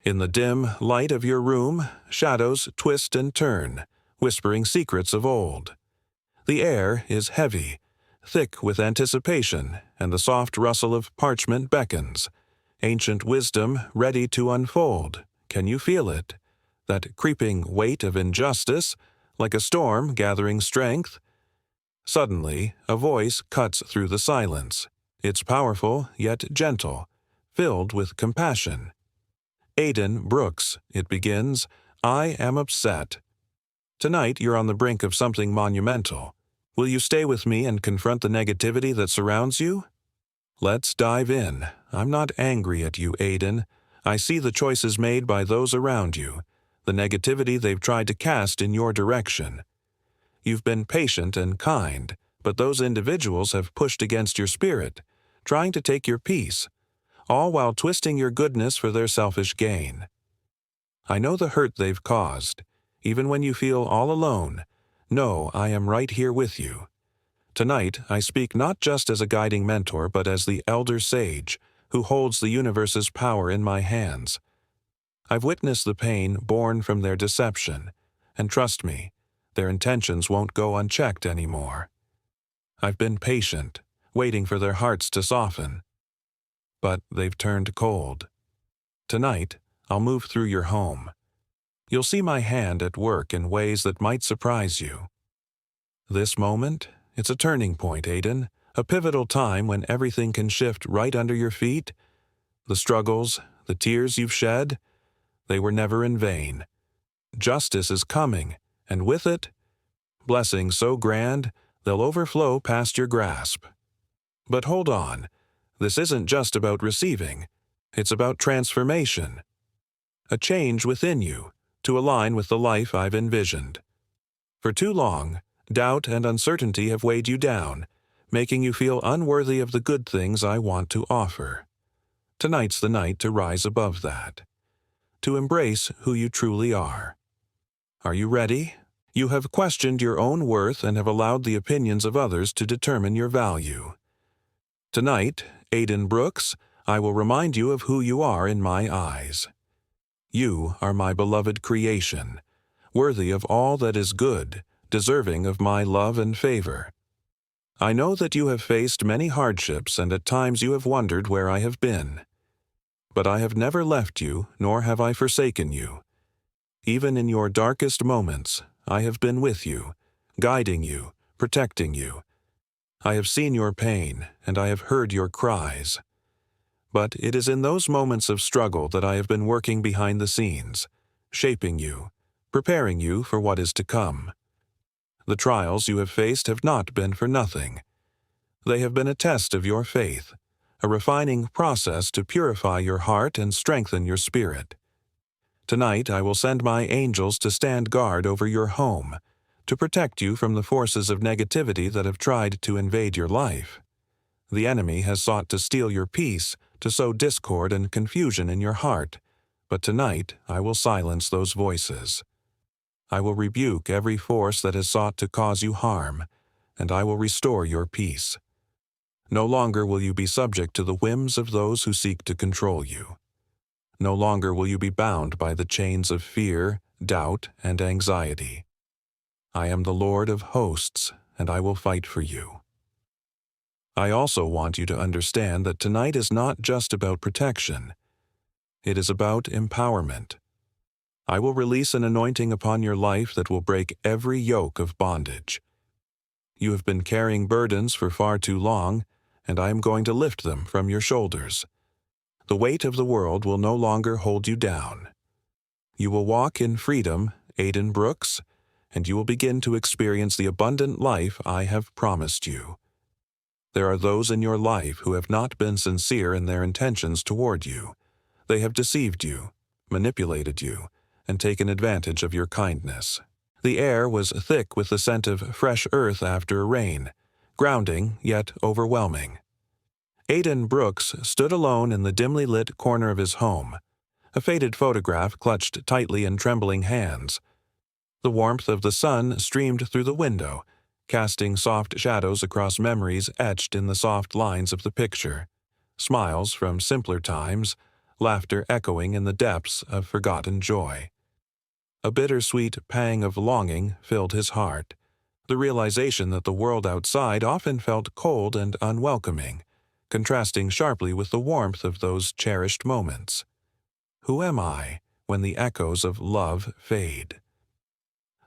In the dim light of your room, shadows twist and turn, whispering secrets of old. The air is heavy, thick with anticipation, and the soft rustle of parchment beckons. Ancient wisdom ready to unfold. Can you feel it? That creeping weight of injustice, like a storm gathering strength? Suddenly, a voice cuts through the silence. It's powerful, yet gentle, filled with compassion. Aiden Brooks, it begins, I am upset. Tonight you're on the brink of something monumental. Will you stay with me and confront the negativity that surrounds you? Let's dive in. I'm not angry at you, Aiden. I see the choices made by those around you, the negativity they've tried to cast in your direction. You've been patient and kind, but those individuals have pushed against your spirit, trying to take your peace, all while twisting your goodness for their selfish gain. I know the hurt they've caused. Even when you feel all alone, know I am right here with you. Tonight, I speak not just as a guiding mentor, but as the elder sage who holds the universe's power in my hands. I've witnessed the pain born from their deception, and trust me, their intentions won't go unchecked anymore. I've been patient, waiting for their hearts to soften, but they've turned cold. Tonight, I'll move through your home. You'll see my hand at work in ways that might surprise you. This moment, it's a turning point, Aiden, a pivotal time when everything can shift right under your feet. The struggles, the tears you've shed, they were never in vain. Justice is coming, and with it, blessings so grand, they'll overflow past your grasp. But hold on, this isn't just about receiving, it's about transformation. A change within you, to align with the life I've envisioned. For too long, doubt and uncertainty have weighed you down, making you feel unworthy of the good things I want to offer. Tonight's the night to rise above that, to embrace who you truly are. Are you ready? You have questioned your own worth and have allowed the opinions of others to determine your value. Tonight, Aiden Brooks, I will remind you of who you are in my eyes. You are my beloved creation, worthy of all that is good, deserving of my love and favor. I know that you have faced many hardships and at times you have wondered where I have been. But I have never left you, nor have I forsaken you. Even in your darkest moments, I have been with you, guiding you, protecting you. I have seen your pain, and I have heard your cries. But it is in those moments of struggle that I have been working behind the scenes, shaping you, preparing you for what is to come. The trials you have faced have not been for nothing. They have been a test of your faith, a refining process to purify your heart and strengthen your spirit. Tonight I will send my angels to stand guard over your home, to protect you from the forces of negativity that have tried to invade your life. The enemy has sought to steal your peace, to sow discord and confusion in your heart, but tonight I will silence those voices. I will rebuke every force that has sought to cause you harm, and I will restore your peace. No longer will you be subject to the whims of those who seek to control you. No longer will you be bound by the chains of fear, doubt, and anxiety. I am the Lord of hosts, and I will fight for you. I also want you to understand that tonight is not just about protection. It is about empowerment. I will release an anointing upon your life that will break every yoke of bondage. You have been carrying burdens for far too long, and I am going to lift them from your shoulders. The weight of the world will no longer hold you down. You will walk in freedom, Aiden Brooks, and you will begin to experience the abundant life I have promised you. There are those in your life who have not been sincere in their intentions toward you. They have deceived you, manipulated you, and taken advantage of your kindness. The air was thick with the scent of fresh earth after a rain, grounding yet overwhelming. Aiden Brooks stood alone in the dimly lit corner of his home, a faded photograph clutched tightly in trembling hands. The warmth of the sun streamed through the window, casting soft shadows across memories etched in the soft lines of the picture, smiles from simpler times, laughter echoing in the depths of forgotten joy. A bittersweet pang of longing filled his heart, the realization that the world outside often felt cold and unwelcoming, contrasting sharply with the warmth of those cherished moments. Who am I when the echoes of love fade?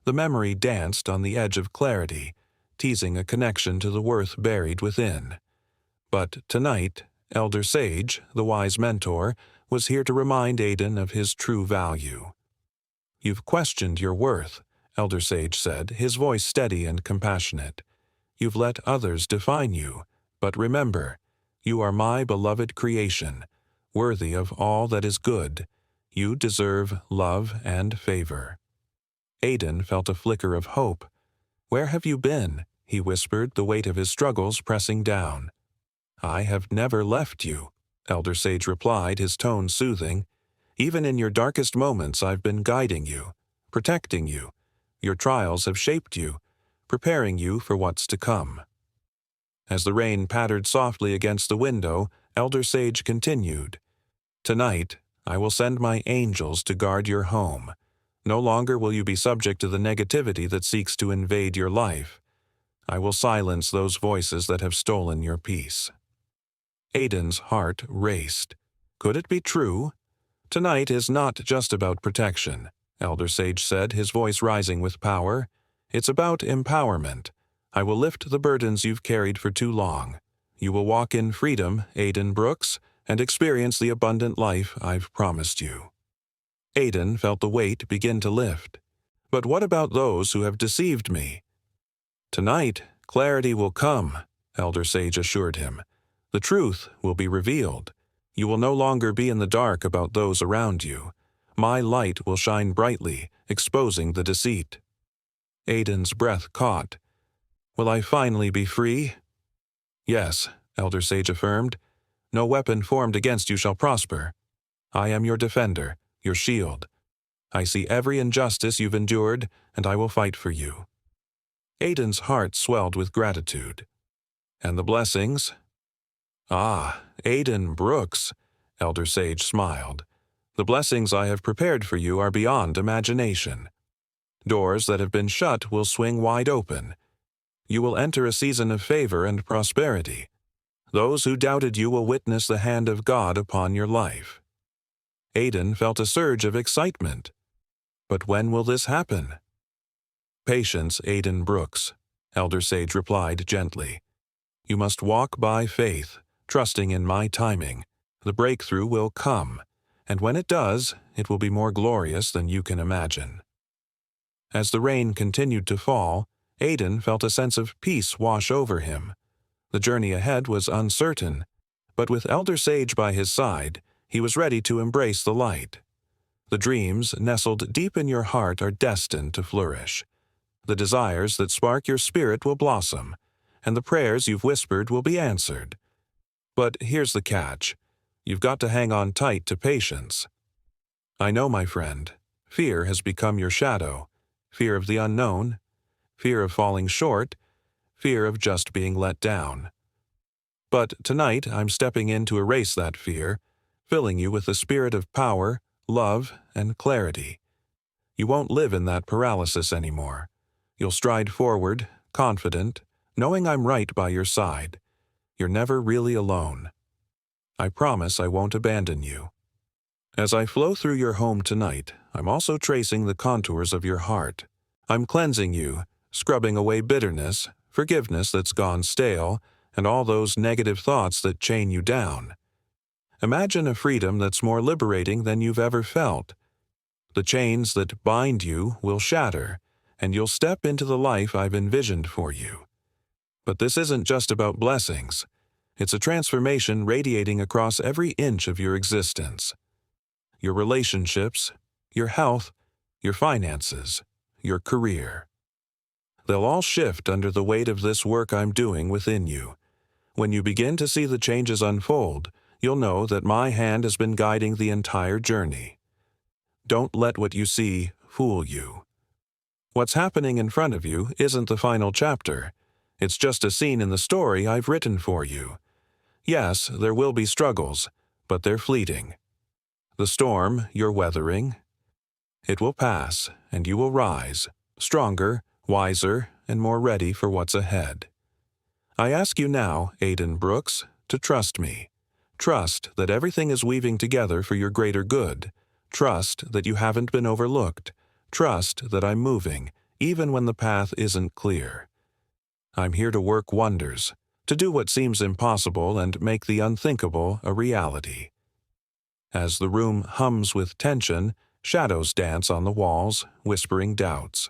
The memory danced on the edge of clarity, teasing a connection to the worth buried within. But tonight, Elder Sage, the wise mentor, was here to remind Aiden of his true value. "You've questioned your worth," Elder Sage said, his voice steady and compassionate. "You've let others define you, but remember, you are my beloved creation, worthy of all that is good. You deserve love and favor." Aiden felt a flicker of hope. "Where have you been?" he whispered, the weight of his struggles pressing down. "I have never left you," Elder Sage replied, his tone soothing. "Even in your darkest moments I've been guiding you, protecting you. Your trials have shaped you, preparing you for what's to come." As the rain pattered softly against the window, Elder Sage continued, "Tonight, I will send my angels to guard your home. No longer will you be subject to the negativity that seeks to invade your life. I will silence those voices that have stolen your peace." Aiden's heart raced. Could it be true? "Tonight is not just about protection," Elder Sage said, his voice rising with power. "It's about empowerment. I will lift the burdens you've carried for too long. You will walk in freedom, Aiden Brooks, and experience the abundant life I've promised you." Aiden felt the weight begin to lift. "But what about those who have deceived me?" "Tonight, clarity will come," Elder Sage assured him. "The truth will be revealed. You will no longer be in the dark about those around you. My light will shine brightly, exposing the deceit." Aiden's breath caught. "Will I finally be free?" "Yes," Elder Sage affirmed. "No weapon formed against you shall prosper. I am your defender, your shield. I see every injustice you've endured, and I will fight for you." Aiden's heart swelled with gratitude. "And the blessings?" "Ah, Aiden Brooks," Elder Sage smiled. "The blessings I have prepared for you are beyond imagination. Doors that have been shut will swing wide open. You will enter a season of favor and prosperity. Those who doubted you will witness the hand of God upon your life." Aiden felt a surge of excitement. "But when will this happen?" "Patience, Aiden Brooks," Elder Sage replied gently. "You must walk by faith, trusting in my timing. The breakthrough will come, and when it does, it will be more glorious than you can imagine." As the rain continued to fall, Aiden felt a sense of peace wash over him. The journey ahead was uncertain, but with Elder Sage by his side, he was ready to embrace the light. The dreams nestled deep in your heart are destined to flourish. The desires that spark your spirit will blossom, and the prayers you've whispered will be answered. But here's the catch. You've got to hang on tight to patience. I know, my friend, fear has become your shadow. Fear of the unknown, fear of falling short, fear of just being let down. But tonight I'm stepping in to erase that fear, filling you with the spirit of power, love, and clarity. You won't live in that paralysis anymore. You'll stride forward, confident, knowing I'm right by your side. You're never really alone. I promise I won't abandon you. As I flow through your home tonight, I'm also tracing the contours of your heart. I'm cleansing you, scrubbing away bitterness, forgiveness that's gone stale, and all those negative thoughts that chain you down. Imagine a freedom that's more liberating than you've ever felt. The chains that bind you will shatter, and you'll step into the life I've envisioned for you. But this isn't just about blessings. It's a transformation radiating across every inch of your existence. Your relationships, your health, your finances, your career. They'll all shift under the weight of this work I'm doing within you. When you begin to see the changes unfold, you'll know that my hand has been guiding the entire journey. Don't let what you see fool you. What's happening in front of you isn't the final chapter. It's just a scene in the story I've written for you. Yes, there will be struggles, but they're fleeting. The storm you're weathering, it will pass, and you will rise, stronger, wiser, and more ready for what's ahead. I ask you now, Aiden Brooks, to trust me. Trust that everything is weaving together for your greater good. Trust that you haven't been overlooked. Trust that I'm moving, even when the path isn't clear. I'm here to work wonders, to do what seems impossible and make the unthinkable a reality. As the room hums with tension, shadows dance on the walls, whispering doubts.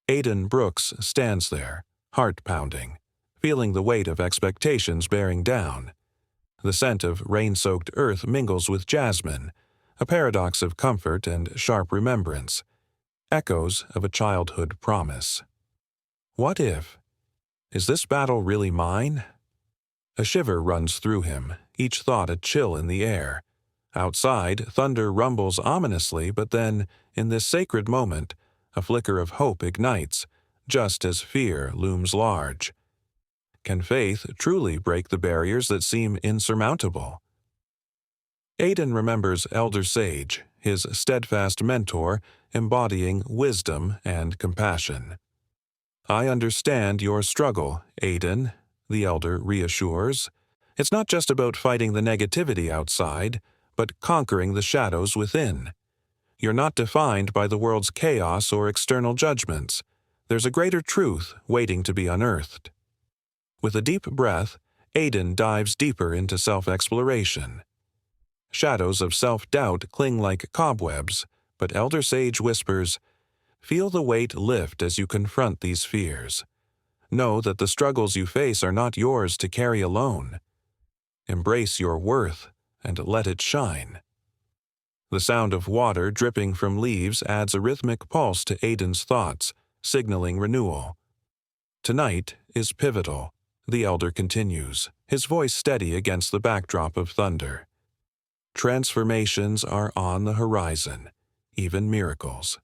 Aiden Brooks stands there, heart pounding, feeling the weight of expectations bearing down. The scent of rain-soaked earth mingles with jasmine, a paradox of comfort and sharp remembrance, echoes of a childhood promise. What if? Is this battle really mine? A shiver runs through him, each thought a chill in the air. Outside, thunder rumbles ominously, but then, in this sacred moment, a flicker of hope ignites, just as fear looms large. Can faith truly break the barriers that seem insurmountable? Aiden remembers Elder Sage, his steadfast mentor, embodying wisdom and compassion. I understand your struggle, Aiden, the elder reassures. It's not just about fighting the negativity outside, but conquering the shadows within. You're not defined by the world's chaos or external judgments. There's a greater truth waiting to be unearthed. With a deep breath, Aiden dives deeper into self-exploration. Shadows of self-doubt cling like cobwebs, but Elder Sage whispers, "Feel the weight lift as you confront these fears. Know that the struggles you face are not yours to carry alone. Embrace your worth and let it shine." The sound of water dripping from leaves adds a rhythmic pulse to Aiden's thoughts, signaling renewal. Tonight is pivotal, the elder continues, his voice steady against the backdrop of thunder. Transformations are on the horizon, even miracles.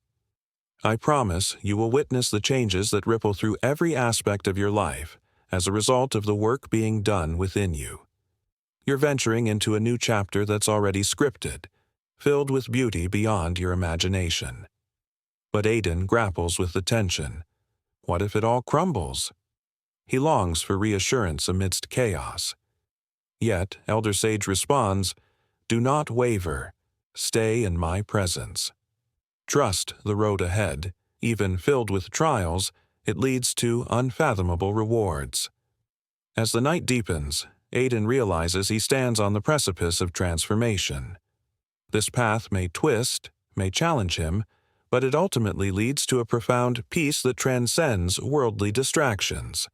I promise you will witness the changes that ripple through every aspect of your life as a result of the work being done within you. You're venturing into a new chapter that's already scripted, filled with beauty beyond your imagination. But Aiden grapples with the tension. What if it all crumbles? He longs for reassurance amidst chaos. Yet, Elder Sage responds, "Do not waver. Stay in my presence. Trust the road ahead. Even filled with trials, it leads to unfathomable rewards." As the night deepens, Aiden realizes he stands on the precipice of transformation. This path may twist, may challenge him, but it ultimately leads to a profound peace that transcends worldly distractions.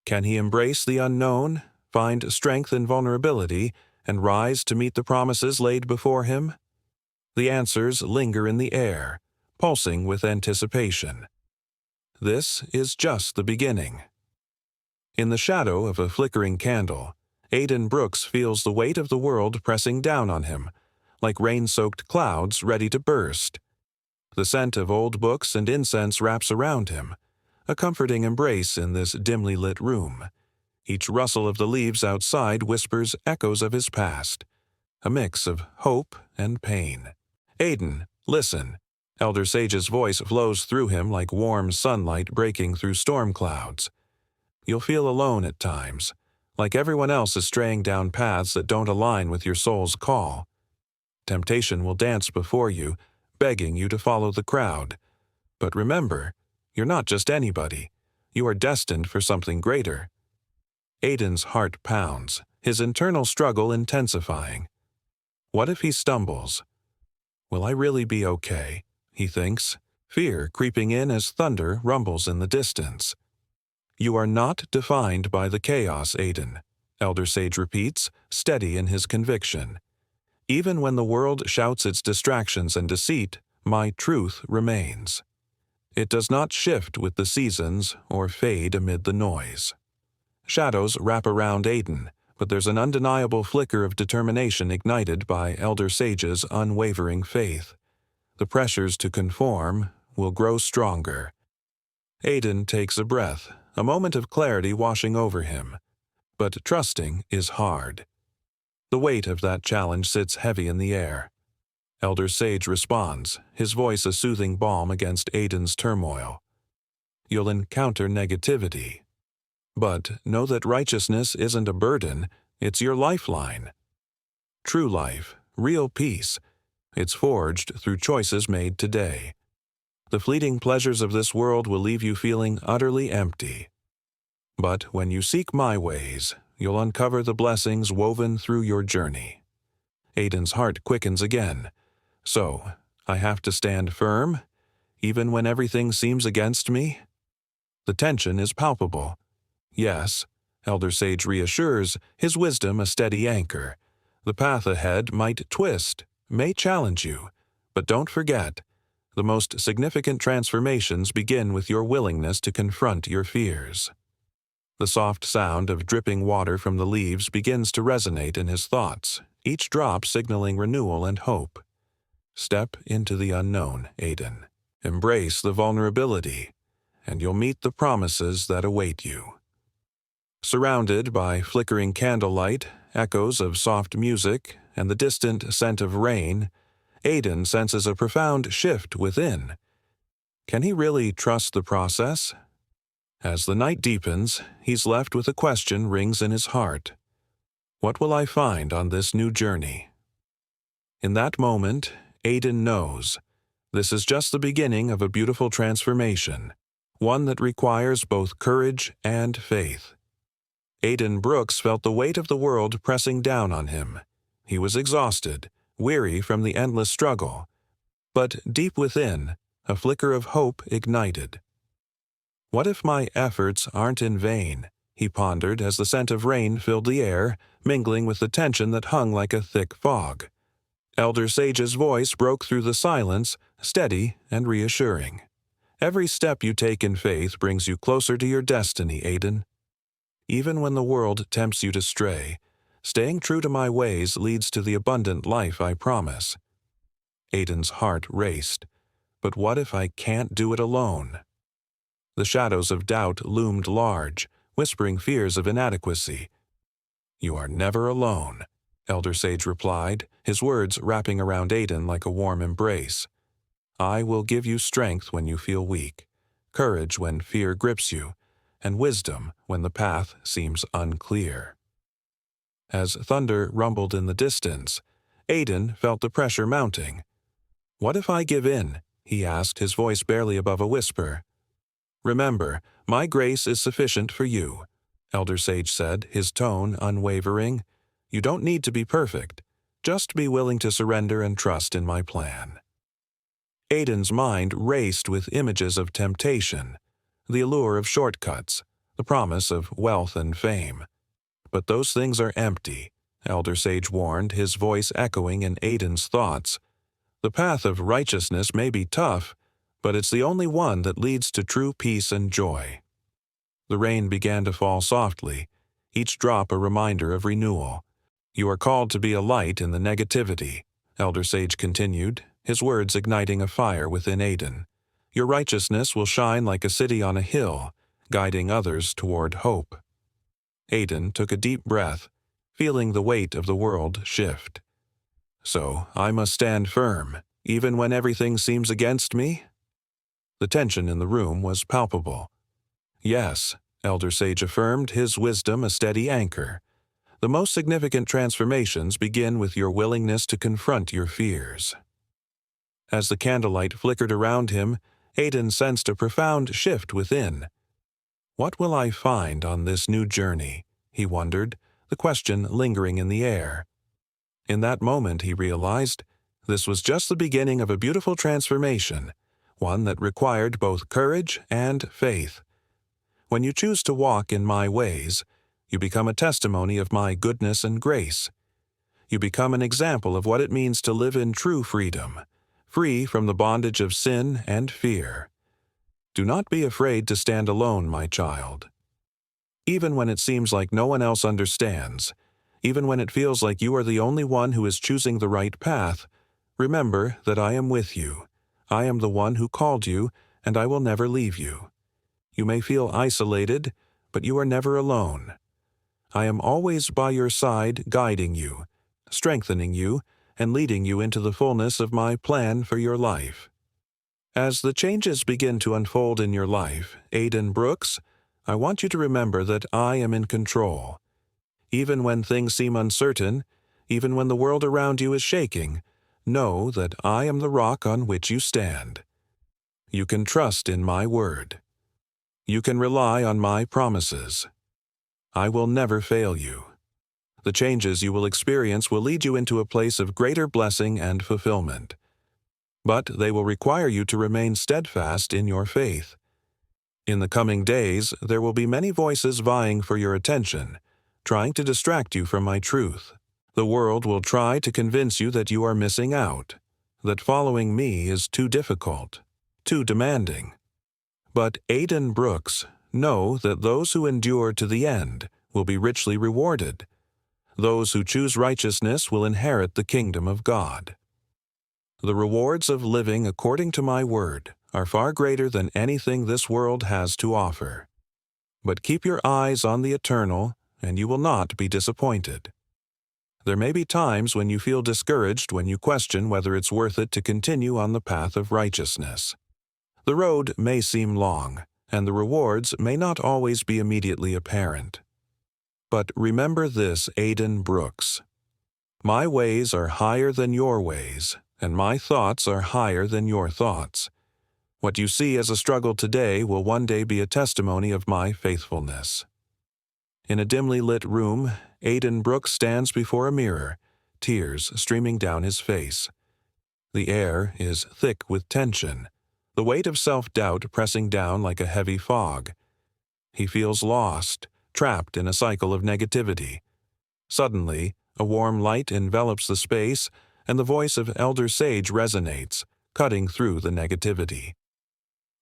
Can he embrace the unknown, find strength in vulnerability, and rise to meet the promises laid before him? The answers linger in the air, pulsing with anticipation. This is just the beginning. In the shadow of a flickering candle, Aiden Brooks feels the weight of the world pressing down on him, like rain-soaked clouds ready to burst. The scent of old books and incense wraps around him, a comforting embrace in this dimly lit room. Each rustle of the leaves outside whispers echoes of his past, a mix of hope and pain. "Aiden, listen." Elder Sage's voice flows through him like warm sunlight breaking through storm clouds. "You'll feel alone at times, like everyone else is straying down paths that don't align with your soul's call. Temptation will dance before you, begging you to follow the crowd. But remember, you're not just anybody. You are destined for something greater." Aiden's heart pounds, his internal struggle intensifying. What if he stumbles? Will I really be okay? He thinks, fear creeping in as thunder rumbles in the distance. "You are not defined by the chaos, Aiden," Elder Sage repeats, steady in his conviction. "Even when the world shouts its distractions and deceit, my truth remains. It does not shift with the seasons or fade amid the noise." Shadows wrap around Aiden, but there's an undeniable flicker of determination ignited by Elder Sage's unwavering faith. The pressures to conform will grow stronger. Aiden takes a breath, a moment of clarity washing over him. But trusting is hard. The weight of that challenge sits heavy in the air. Elder Sage responds, his voice a soothing balm against Aiden's turmoil. You'll encounter negativity. But know that righteousness isn't a burden, it's your lifeline. True life, real peace, it's forged through choices made today. The fleeting pleasures of this world will leave you feeling utterly empty. But when you seek my ways, you'll uncover the blessings woven through your journey. Aiden's heart quickens again. So, I have to stand firm, even when everything seems against me? The tension is palpable. Yes, Elder Sage reassures, his wisdom a steady anchor. The path ahead might twist, may challenge you, but don't forget, the most significant transformations begin with your willingness to confront your fears. The soft sound of dripping water from the leaves begins to resonate in his thoughts, each drop signaling renewal and hope. Step into the unknown, Aiden. Embrace the vulnerability, and you'll meet the promises that await you. Surrounded by flickering candlelight, echoes of soft music, and the distant scent of rain, Aiden senses a profound shift within. Can he really trust the process? As the night deepens, he's left with a question rings in his heart. What will I find on this new journey? In that moment, Aiden knows this is just the beginning of a beautiful transformation, one that requires both courage and faith. Aiden Brooks felt the weight of the world pressing down on him. He was exhausted, weary from the endless struggle. But deep within, a flicker of hope ignited. What if my efforts aren't in vain? He pondered as the scent of rain filled the air, mingling with the tension that hung like a thick fog. Elder Sage's voice broke through the silence, steady and reassuring. Every step you take in faith brings you closer to your destiny, Aiden. Even when the world tempts you to stray, staying true to my ways leads to the abundant life I promise. Aiden's heart raced. But what if I can't do it alone? The shadows of doubt loomed large, whispering fears of inadequacy. You are never alone, Elder Sage replied, his words wrapping around Aiden like a warm embrace. I will give you strength when you feel weak, courage when fear grips you, and wisdom when the path seems unclear. As thunder rumbled in the distance, Aiden felt the pressure mounting. What if I give in? He asked, his voice barely above a whisper. Remember, my grace is sufficient for you, Elder Sage said, his tone unwavering. You don't need to be perfect. Just be willing to surrender and trust in my plan. Aiden's mind raced with images of temptation, the allure of shortcuts, the promise of wealth and fame. But those things are empty, Elder Sage warned, his voice echoing in Aiden's thoughts. The path of righteousness may be tough, but it's the only one that leads to true peace and joy. The rain began to fall softly, each drop a reminder of renewal. You are called to be a light in the negativity, Elder Sage continued, his words igniting a fire within Aiden. Your righteousness will shine like a city on a hill, guiding others toward hope. Aiden took a deep breath, feeling the weight of the world shift. So I must stand firm, even when everything seems against me? The tension in the room was palpable. Yes, Elder Sage affirmed, his wisdom a steady anchor. The most significant transformations begin with your willingness to confront your fears. As the candlelight flickered around him, Aiden sensed a profound shift within. What will I find on this new journey? He wondered, the question lingering in the air. In that moment, he realized, this was just the beginning of a beautiful transformation, one that required both courage and faith. When you choose to walk in my ways, you become a testimony of my goodness and grace. You become an example of what it means to live in true freedom, free from the bondage of sin and fear. Do not be afraid to stand alone, my child. Even when it seems like no one else understands, even when it feels like you are the only one who is choosing the right path, remember that I am with you. I am the one who called you, and I will never leave you. You may feel isolated, but you are never alone. I am always by your side, guiding you, strengthening you and leading you into the fullness of my plan for your life. As the changes begin to unfold in your life, Aiden Brooks, I want you to remember that I am in control. Even when things seem uncertain, even when the world around you is shaking, know that I am the rock on which you stand. You can trust in my word. You can rely on my promises. I will never fail you. The changes you will experience will lead you into a place of greater blessing and fulfillment. But they will require you to remain steadfast in your faith. In the coming days, there will be many voices vying for your attention, trying to distract you from my truth. The world will try to convince you that you are missing out, that following me is too difficult, too demanding. But Aiden Brooks, know that those who endure to the end will be richly rewarded. Those who choose righteousness will inherit the kingdom of God. The rewards of living according to my word are far greater than anything this world has to offer. But keep your eyes on the eternal, and you will not be disappointed. There may be times when you feel discouraged when you question whether it's worth it to continue on the path of righteousness. The road may seem long, and the rewards may not always be immediately apparent. But remember this, Aiden Brooks. My ways are higher than your ways, and my thoughts are higher than your thoughts. What you see as a struggle today will one day be a testimony of my faithfulness. In a dimly lit room, Aiden Brooks stands before a mirror, tears streaming down his face. The air is thick with tension, the weight of self-doubt pressing down like a heavy fog. He feels lost, trapped in a cycle of negativity. Suddenly, a warm light envelops the space, and the voice of Elder Sage resonates, cutting through the negativity.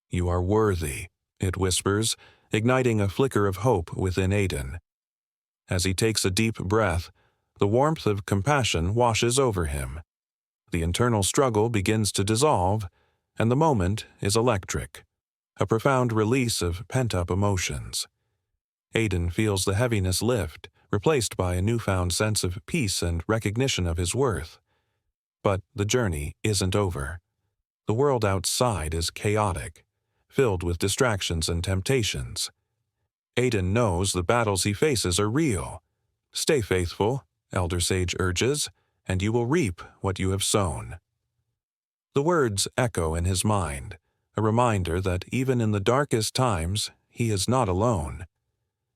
You are worthy, it whispers, igniting a flicker of hope within Aiden. As he takes a deep breath, the warmth of compassion washes over him. The internal struggle begins to dissolve, and the moment is electric, a profound release of pent-up emotions. Aiden feels the heaviness lift, replaced by a newfound sense of peace and recognition of his worth. But the journey isn't over. The world outside is chaotic, filled with distractions and temptations. Aiden knows the battles he faces are real. Stay faithful, Elder Sage urges, and you will reap what you have sown. The words echo in his mind, a reminder that even in the darkest times, he is not alone.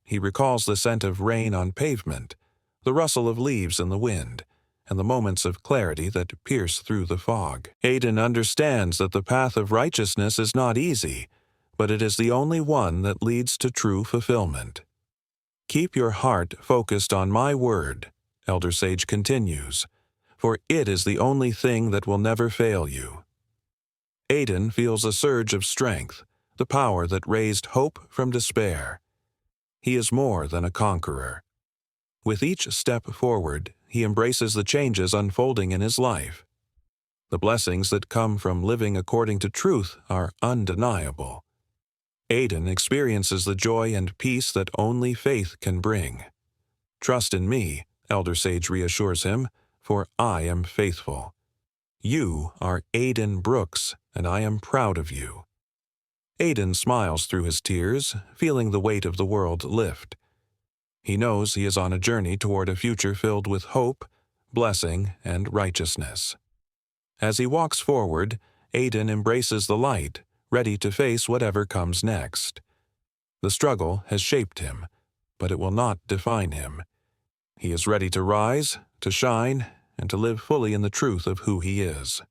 He recalls the scent of rain on pavement, the rustle of leaves in the wind, and the moments of clarity that pierce through the fog. Aiden understands that the path of righteousness is not easy, but it is the only one that leads to true fulfillment. Keep your heart focused on my word, Elder Sage continues, for it is the only thing that will never fail you. Aiden feels a surge of strength, the power that raised hope from despair. He is more than a conqueror. With each step forward, he embraces the changes unfolding in his life. The blessings that come from living according to truth are undeniable. Aiden experiences the joy and peace that only faith can bring. Trust in me, Elder Sage reassures him, for I am faithful. You are Aiden Brooks, and I am proud of you. Aiden smiles through his tears, feeling the weight of the world lift. He knows he is on a journey toward a future filled with hope, blessing, and righteousness. As he walks forward, Aiden embraces the light, ready to face whatever comes next. The struggle has shaped him, but it will not define him. He is ready to rise, to shine, and to live fully in the truth of who he is.